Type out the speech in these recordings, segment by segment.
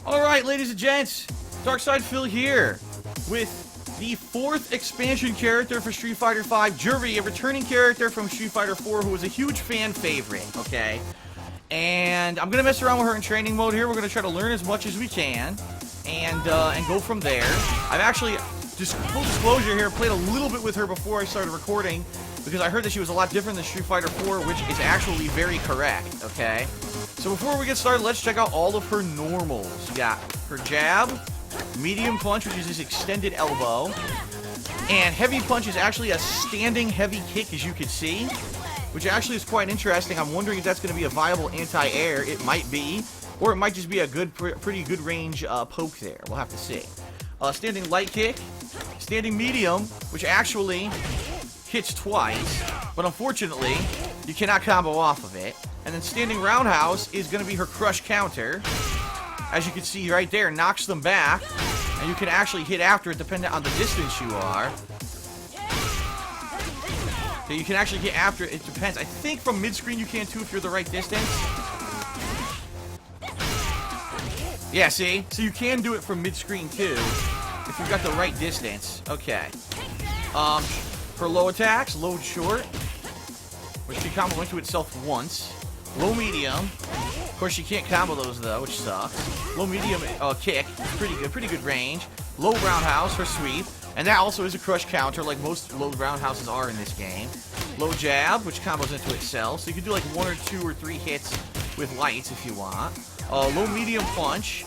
Alright, ladies and gents, Darkside Phil here with the 4th expansion character for Street Fighter V, Juri, a returning character from Street Fighter 4 who was a huge fan favorite, okay? And I'm gonna mess around with her in training mode here. We're gonna try to learn as much as we can and go from there. I've actually, just full disclosure here, played a little bit with her before I started recording because I heard that she was a lot different than Street Fighter 4, which is actually very correct, okay? So before we get started, let's check out all of her normals. You got her jab, medium punch, which is this extended elbow, and heavy punch is actually a standing heavy kick, as you can see, which actually is quite interesting. I'm wondering if that's going to be a viable anti-air. It might be, or it might just be a good, pretty good range poke there. We'll have to see. Standing light kick, standing medium, which actually hits twice, but unfortunately, you cannot combo off of it. And then standing roundhouse is going to be her crush counter. As you can see right there, knocks them back, and you can actually hit after it depending on the distance you are. So you can actually hit after it. It depends. I think from mid-screen you can too if you're the right distance. Yeah, see? So you can do it from mid-screen too if you've got the right distance. Okay. For low attacks, load short, which can combo into itself once. Low medium. Of course, she can't combo those though, which sucks. Low medium kick, pretty good range. Low roundhouse for sweep, and that also is a crush counter, like most low roundhouses are in this game. Low jab, which combos into itself, so you can do like 1 or 2 or 3 hits with lights if you want. Low medium punch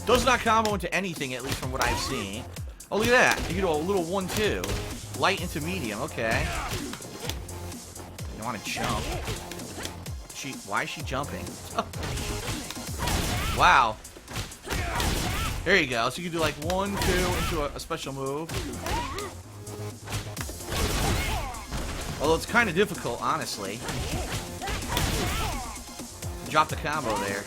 does not combo into anything, at least from what I've seen. Oh, look at that! You can do a little 1-2, light into medium. Okay. You want to jump? Why is she jumping? Wow. There you go. So you can do like 1, 2 into a special move. Although it's kind of difficult, honestly. Drop the combo there.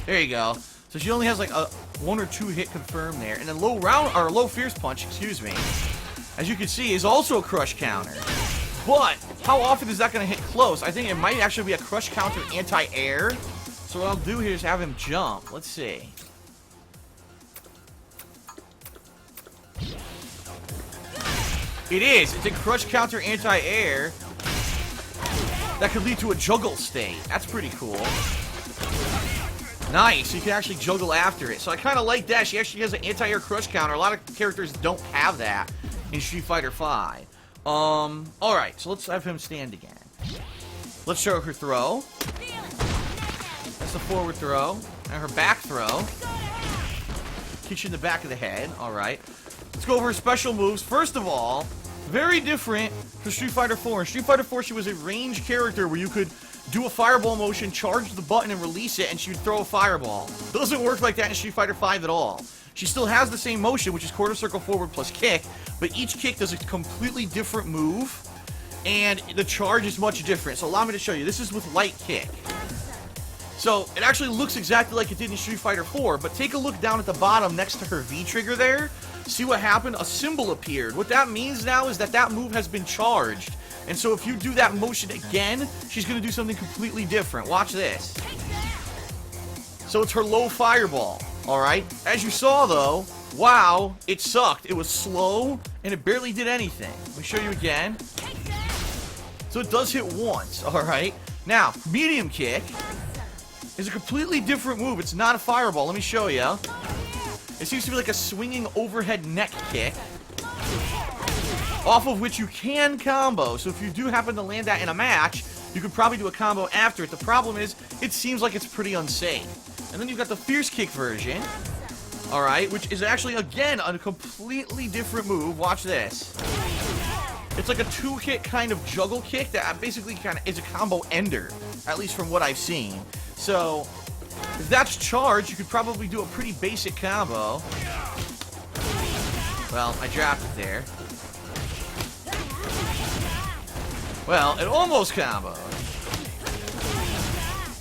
There you go. So she only has like a 1 or 2 hit confirmed there, and then low fierce punch, excuse me, as you can see, is also a crush counter. But how often is that going to hit close? I think it might actually be a crush counter anti-air. So what I'll do here is have him jump. Let's see. It is. It's a crush counter anti-air that could lead to a juggle state. That's pretty cool. Nice. You can actually juggle after it. So I kind of like that. She actually has an anti-air crush counter. A lot of characters don't have that in Street Fighter V. Alright, so let's have him stand again. Let's show her throw. That's the forward throw. And her back throw. Kicks you in the back of the head. Alright. Let's go over her special moves. First of all, very different from Street Fighter 4. In Street Fighter 4, she was a ranged character where you could do a fireball motion, charge the button, and release it, and she would throw a fireball. Doesn't work like that in Street Fighter 5 at all. She still has the same motion, which is quarter circle forward plus kick, but each kick does a completely different move, and the charge is much different. So allow me to show you. This is with light kick. So it actually looks exactly like it did in Street Fighter 4, but take a look down at the bottom next to her V trigger there. See what happened? A symbol appeared. What that means now is that that move has been charged. And so if you do that motion again, she's going to do something completely different. Watch this. So it's her low fireball. Alright, as you saw though, wow, it sucked. It was slow, and it barely did anything. Let me show you again. So it does hit once, alright? Now, medium kick is a completely different move. It's not a fireball. Let me show you. It seems to be like a swinging overhead neck kick, off of which you can combo. So if you do happen to land that in a match, you could probably do a combo after it. The problem is, it seems like it's pretty unsafe. And then you've got the fierce kick version, alright, which is actually, again, a completely different move. Watch this. It's like a 2-hit kind of juggle kick that basically kind of is a combo ender, at least from what I've seen. So, if that's charged, you could probably do a pretty basic combo. Well, I dropped it there. Well, it almost comboed.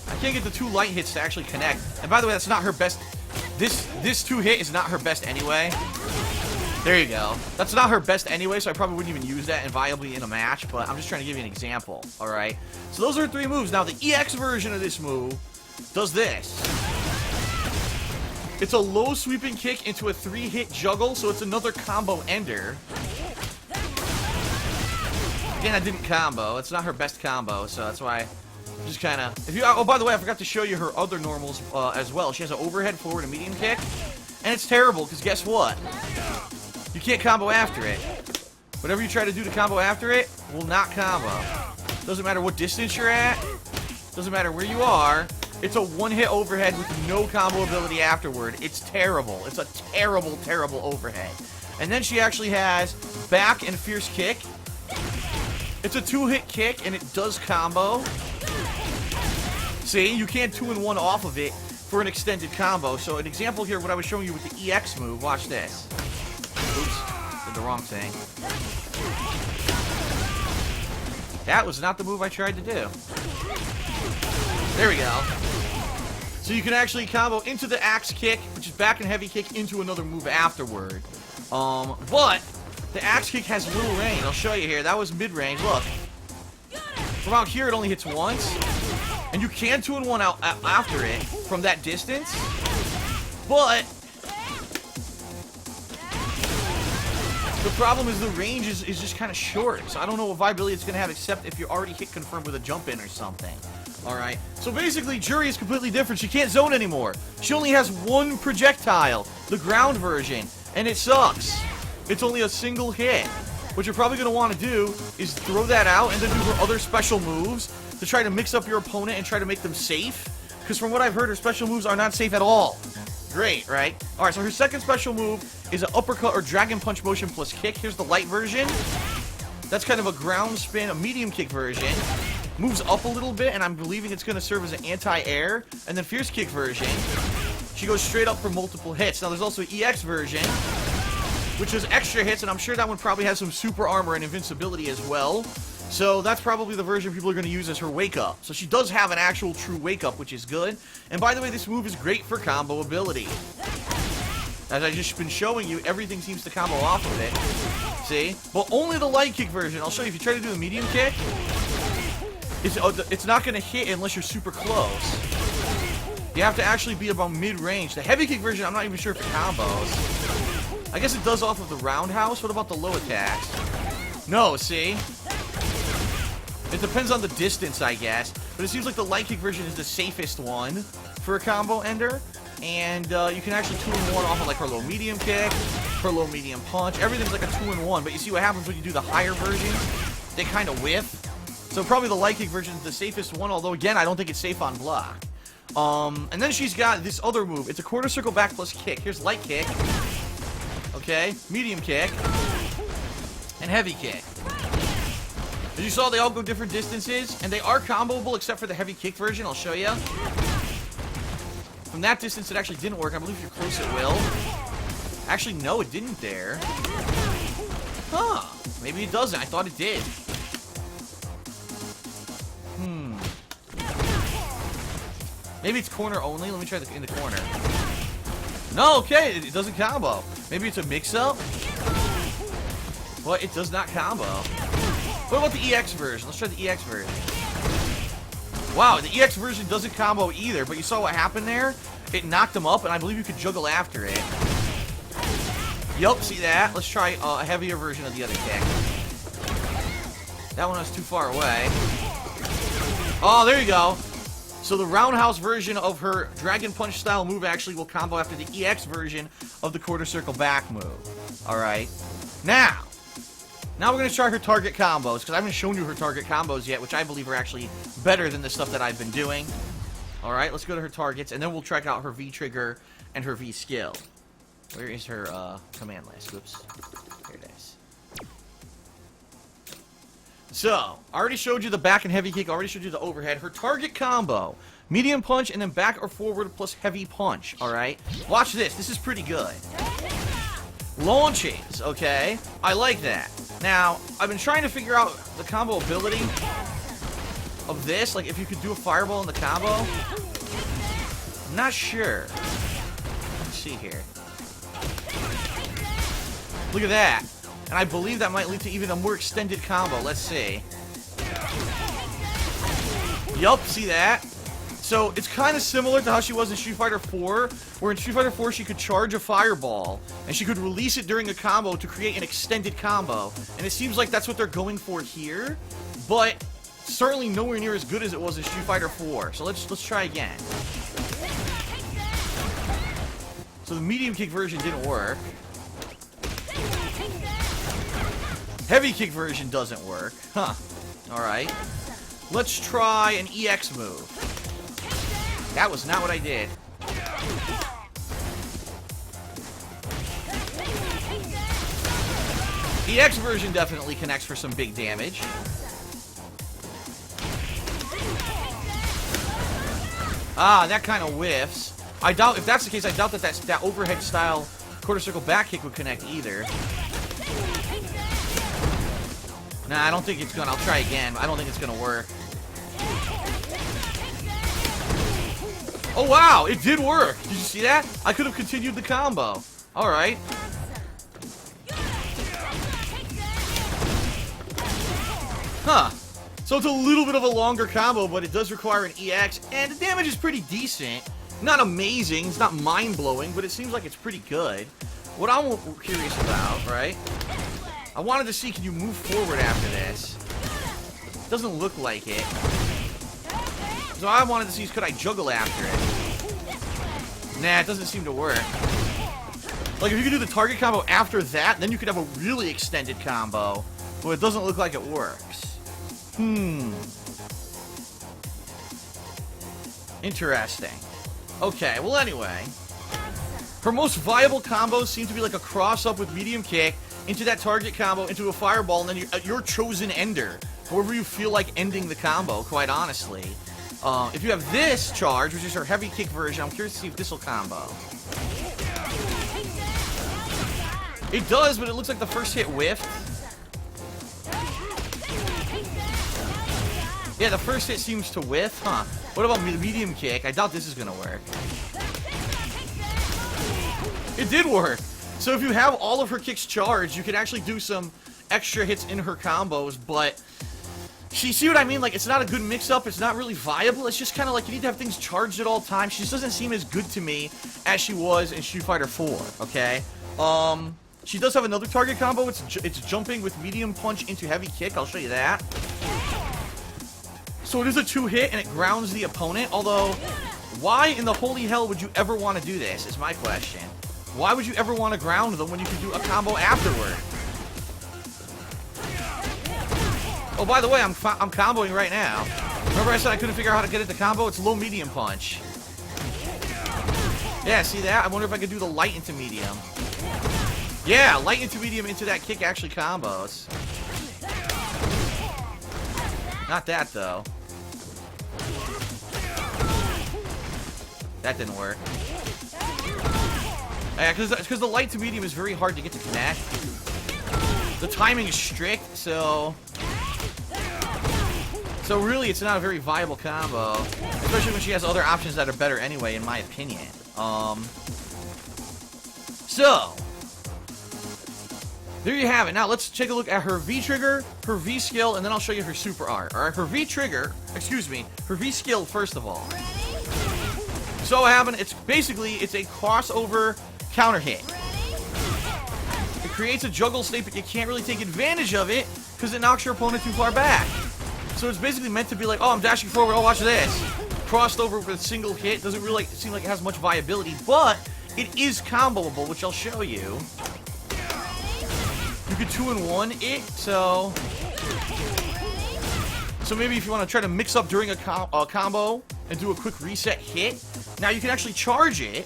I can't get the 2 light hits to actually connect. And by the way, that's not her best. This 2-hit is not her best anyway. There you go. That's not her best anyway, so I probably wouldn't even use that inviolably in a match, but I'm just trying to give you an example, alright? So those are 3 moves. Now, the EX version of this move does this. It's a low sweeping kick into a 3-hit juggle, so it's another combo ender. Again, I didn't combo. It's not her best combo, so that's why I'm just kind of... Oh, by the way, I forgot to show you her other normals as well. She has an overhead, forward, and medium kick. And it's terrible, because guess what? You can't combo after it. Whatever you try to do to combo after it will not combo. Doesn't matter what distance you're at. Doesn't matter where you are. It's a one-hit overhead with no combo ability afterward. It's terrible. It's a terrible, terrible overhead. And then she actually has back and fierce kick. It's a 2-hit kick, and it does combo. See, you can't 2-in-1 off of it for an extended combo. So an example here, what I was showing you with the EX move, watch this. Oops, did the wrong thing. That was not the move I tried to do. There we go. So you can actually combo into the axe kick, which is back and heavy kick, into another move afterward. But the axe kick has little range. I'll show you here. That was mid-range. Look. From out here, it only hits once. And you can 2-in-1 out after it from that distance. But the problem is the range is just kind of short. So I don't know what viability it's going to have, except if you're already hit confirmed with a jump in or something. Alright, so basically Juri is completely different. She can't zone anymore. She only has one projectile, the ground version, and it sucks. It's only a single hit. What you're probably going to want to do is throw that out and then do her other special moves to try to mix up your opponent and try to make them safe. Because from what I've heard, her special moves are not safe at all. Great, right? Alright, so her second special move is an uppercut or dragon punch motion plus kick. Here's the light version. That's kind of a ground spin, a medium kick version. Moves up a little bit, and I'm believing it's going to serve as an anti-air. And then fierce kick version, she goes straight up for multiple hits. Now, there's also an EX version, which is extra hits, and I'm sure that one probably has some super armor and invincibility as well. So that's probably the version people are going to use as her wake-up. So she does have an actual true wake-up, which is good. And by the way, this move is great for combo ability. As I've just been showing you, everything seems to combo off of it. See? But only the light kick version. I'll show you. If you try to do the medium kick, it's not going to hit unless you're super close. You have to actually be about mid-range. The heavy kick version, I'm not even sure if it combos. I guess it does off of the roundhouse. What about the low attacks? No, see? It depends on the distance, I guess. But it seems like the light kick version is the safest one for a combo ender. And you can actually 2-in-1 off of like her low medium kick, her low medium punch. Everything's like a 2-in-1. But you see what happens when you do the higher versions? They kind of whiff. So probably the light kick version is the safest one, although again, I don't think it's safe on block. And then she's got this other move. It's a quarter circle back plus kick. Here's light kick. Okay, medium kick. And heavy kick. As you saw, they all go different distances, and they are comboable except for the heavy kick version. I'll show you. From that distance, it actually didn't work. I believe if you're close, it will. Actually, no, it didn't there. Huh. Maybe it doesn't. I thought it did. Maybe it's corner only. Let me try in the corner. No, okay, it doesn't combo. Maybe it's a mix-up. But it does not combo. What about the EX version? Let's try the EX version. Wow, the EX version doesn't combo either, but you saw what happened there? It knocked him up, and I believe you could juggle after it. Yup, see that? Let's try a heavier version of the other kick. That one was too far away. Oh, there you go. So the roundhouse version of her dragon punch style move actually will combo after the EX version of the quarter circle back move. Alright. Now we're going to try her target combos, because I haven't shown you her target combos yet, which I believe are actually better than the stuff that I've been doing. Alright, let's go to her targets, and then we'll check out her V-trigger and her V-skill. Where is her command list? Whoops. Here it is. So, I already showed you the back and heavy kick, I already showed you the overhead. Her target combo, medium punch, and then back or forward plus heavy punch, alright? Watch this, this is pretty good. Launches, okay? I like that. Now, I've been trying to figure out the combo ability of this, like if you could do a fireball in the combo. I'm not sure. Let's see here. Look at that. And I believe that might lead to even a more extended combo. Let's see. Yup, see that? So it's kind of similar to how she was in Street Fighter 4, where in Street Fighter 4 she could charge a fireball, and she could release it during a combo to create an extended combo. And it seems like that's what they're going for here, but certainly nowhere near as good as it was in Street Fighter 4. So let's try again. So the medium kick version didn't work. Heavy kick version doesn't work. Huh. Alright. Let's try an EX move. That was not what I did. EX version definitely connects for some big damage. Ah, that kind of whiffs. I doubt, if that's the case, I doubt that that overhead style quarter circle back kick would connect either. Nah, I don't think it's gonna. I'll try again. I don't think it's gonna work. Oh, wow! It did work! Did you see that? I could have continued the combo. Alright. Huh. So it's a little bit of a longer combo, but it does require an EX, and the damage is pretty decent. Not amazing, it's not mind-blowing, but it seems like it's pretty good. What I'm curious about, right? I wanted to see, can you move forward after this? Doesn't look like it. So I wanted to see, could I juggle after it? Nah, it doesn't seem to work. Like, if you could do the target combo after that, then you could have a really extended combo. But it doesn't look like it works. Interesting. Okay, well anyway. Her most viable combos seem to be like a cross-up with medium kick, into that target combo, into a fireball, and then your chosen ender. However you feel like ending the combo, quite honestly. If you have this charge, which is her heavy kick version, I'm curious to see if this will combo. It does, but it looks like the first hit whiffed. Yeah, the first hit seems to whiff, huh? What about the medium kick? I doubt this is gonna work. It did work! So if you have all of her kicks charged, you can actually do some extra hits in her combos, but... See what I mean? Like, it's not a good mix-up, it's not really viable, it's just kind of like you need to have things charged at all times. She just doesn't seem as good to me as she was in Street Fighter 4, okay? She does have another target combo, it's jumping with medium punch into heavy kick, I'll show you that. So it is a 2-hit, and it grounds the opponent, although, why in the holy hell would you ever want to do this, is my question. Why would you ever want to ground them when you can do a combo afterward? Oh, by the way, I'm comboing right now. Remember I said I couldn't figure out how to get it to combo? It's low medium punch. Yeah, see that? I wonder if I could do the light into medium. Yeah, light into medium into that kick actually combos. Not that, though. That didn't work. Yeah, because the light to medium is very hard to get to connect. The timing is strict, so really it's not a very viable combo. Especially when she has other options that are better anyway, in my opinion. So, there you have it. Now let's take a look at her V-trigger, her V-skill, and then I'll show you her super art. Alright, her V-trigger, her V-skill first of all. So what happened, it's a crossover counter hit. It creates a juggle state, but you can't really take advantage of it because it knocks your opponent too far back. So it's basically meant to be like, oh, I'm dashing forward, oh, watch this. Crossed over with a single hit, doesn't really seem like it has much viability, but it is comboable, which I'll show you. You could 2-in-1 it, so maybe if you want to try to mix up during a combo and do a quick reset hit, now you can actually charge it.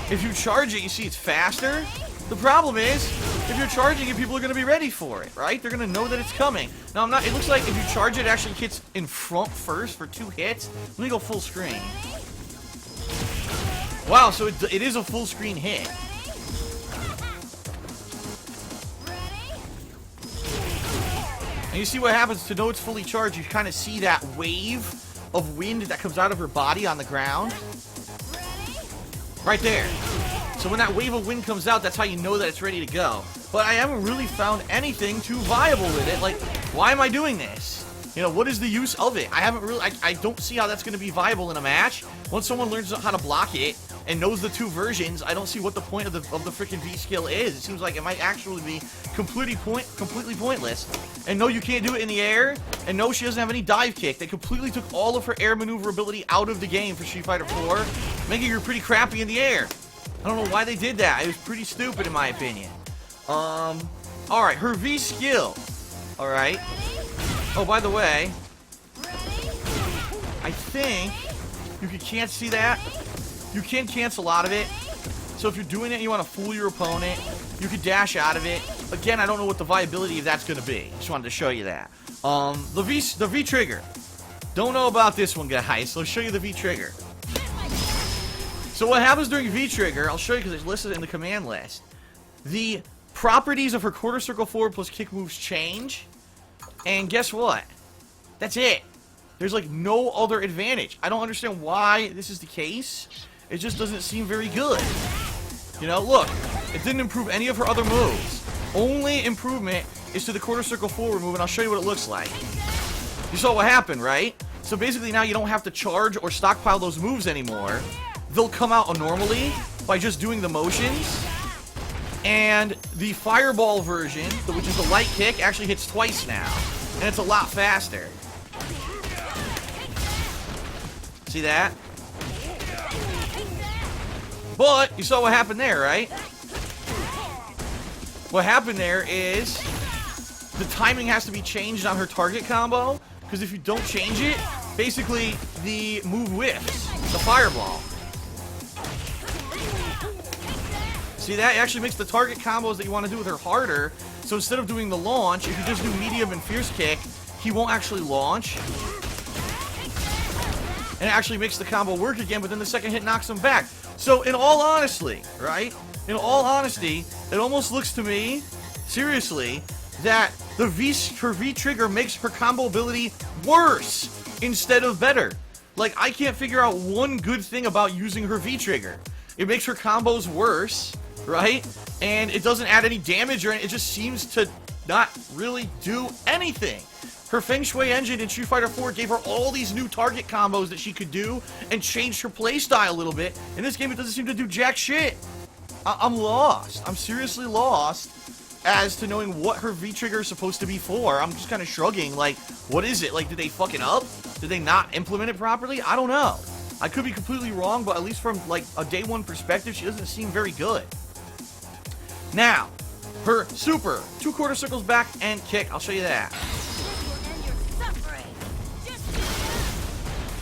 If you charge it, you see it's faster. The problem is, if you're charging it, people are going to be ready for it, right? They're going to know that it's coming. Now, it looks like if you charge it, actually hits in front first for 2 hits. Let me go full screen. Wow, so it is a full screen hit. And you see what happens to know it's fully charged. You kind of see that wave of wind that comes out of her body on the ground. Right there. So when that wave of wind comes out, that's how you know that it's ready to go. But I haven't really found anything too viable with it. Like, why am I doing this? You know, what is the use of it? I don't see how that's going to be viable in a match. Once someone learns how to block it and knows the two versions, I don't see what the point of the freaking V skill is. It seems like it might actually be completely pointless. And no, you can't do it in the air. And no, she doesn't have any dive kick. They completely took all of her air maneuverability out of the game for Street Fighter 4, making her pretty crappy in the air. I don't know why they did that. It was pretty stupid in my opinion. Alright, her V skill. Alright. Oh, by the way, I think you can't see that. You can cancel out of it. So if you're doing it and you want to fool your opponent, you could dash out of it. Again, I don't know what the viability of that's going to be. Just wanted to show you that. The V trigger. Don't know about this one, guys. So I'll show you the V trigger. So what happens during V trigger, I'll show you because it's listed in the command list. The properties of her quarter circle forward plus kick moves change. And guess what? That's it. There's like no other advantage. I don't understand why this is the case. It just doesn't seem very good. You know, look. It didn't improve any of her other moves. Only improvement is to the quarter circle forward move, and I'll show you what it looks like. You saw what happened, right? So basically now you don't have to charge or stockpile those moves anymore. They'll come out normally by just doing the motions. And the fireball version, which is the light kick, actually hits twice now. And it's a lot faster. See that? But, you saw what happened there, right? What happened there is the timing has to be changed on her target combo. Because if you don't change it, basically the move whiffs. The fireball. See that? It actually makes the target combos that you want to do with her harder. So instead of doing the launch, if you just do medium and fierce kick, he won't actually launch. And it actually makes the combo work again, but then the second hit knocks him back. So in all honesty, right? In all honesty, it almost looks to me, seriously, that her V trigger makes her combo ability worse instead of better. Like, I can't figure out one good thing about using her V trigger. It makes her combos worse, right? And it doesn't add any damage or anything. It just seems to not really do anything. Her Feng Shui engine in Street Fighter 4 gave her all these new target combos that she could do and changed her playstyle a little bit. In this game, it doesn't seem to do jack shit. I'm lost. I'm seriously lost as to knowing what her V-trigger is supposed to be for. I'm just kind of shrugging, like, what is it? Like, did they fuck it up? Did they not implement it properly? I don't know. I could be completely wrong, but at least from, like, a day one perspective, she doesn't seem very good. Now, her super, 2 quarter circles back and kick. I'll show you that.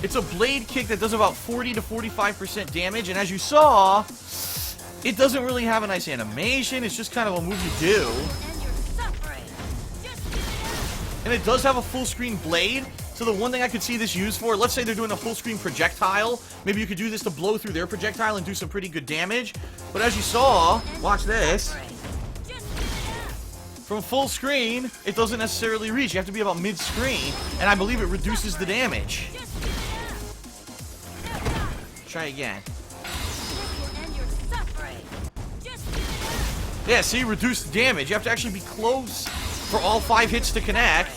It's a blade kick that does about 40 to 45% damage, and as you saw, it doesn't really have a nice animation. It's just kind of a move you do. And it does have a full screen blade. So the one thing I could see this used for, let's say they're doing a full screen projectile. Maybe you could do this to blow through their projectile and do some pretty good damage. But as you saw, watch this. From full screen, it doesn't necessarily reach. You have to be about mid-screen, and I believe it reduces the damage. Try again. Yeah, see, reduce the damage. You have to actually be close for all 5 hits to connect,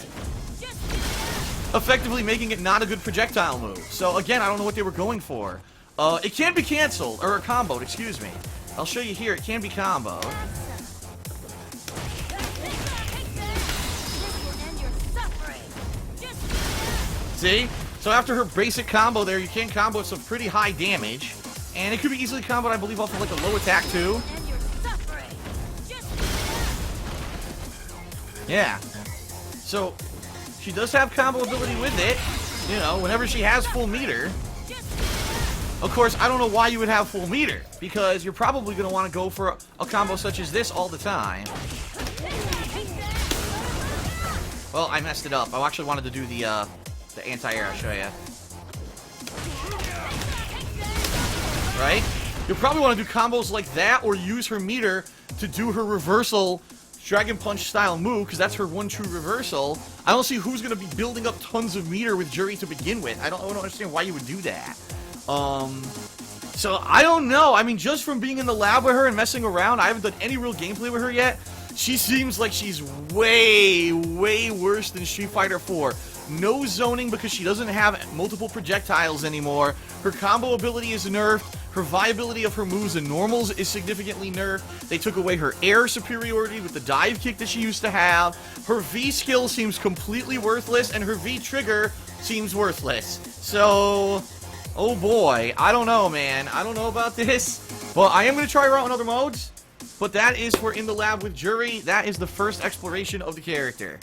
effectively making it not a good projectile move. So again, I don't know what they were going for. It can be canceled, or comboed, excuse me. I'll show you here, it can be comboed. See? So after her basic combo there, you can combo some pretty high damage. And it could be easily comboed, I believe, off of like a low attack too. Yeah. So, she does have combo ability with it. You know, whenever she has full meter. Of course, I don't know why you would have full meter. Because you're probably going to want to go for a combo such as this all the time. Well, I messed it up. I actually wanted to do the anti-air. I'll show you. Right? You'll probably want to do combos like that or use her meter to do her reversal Dragon Punch style move, because that's her one true reversal. I don't see who's going to be building up tons of meter with Juri to begin with. I don't understand why you would do that. So I don't know. I mean, just from being in the lab with her and messing around, I haven't done any real gameplay with her yet. She seems like she's way, way worse than Street Fighter 4. no zoning because she doesn't have multiple projectiles anymore. Her combo ability is nerfed. Her viability of her moves and normals is significantly nerfed. They took away her air superiority with the dive kick that she used to have. Her V skill seems completely worthless, and her V trigger seems worthless. So, oh boy, I don't know, man. I don't know about this. Well, I am going to try her out in other modes, but that is for In the Lab with Juri. That is the first exploration of the character.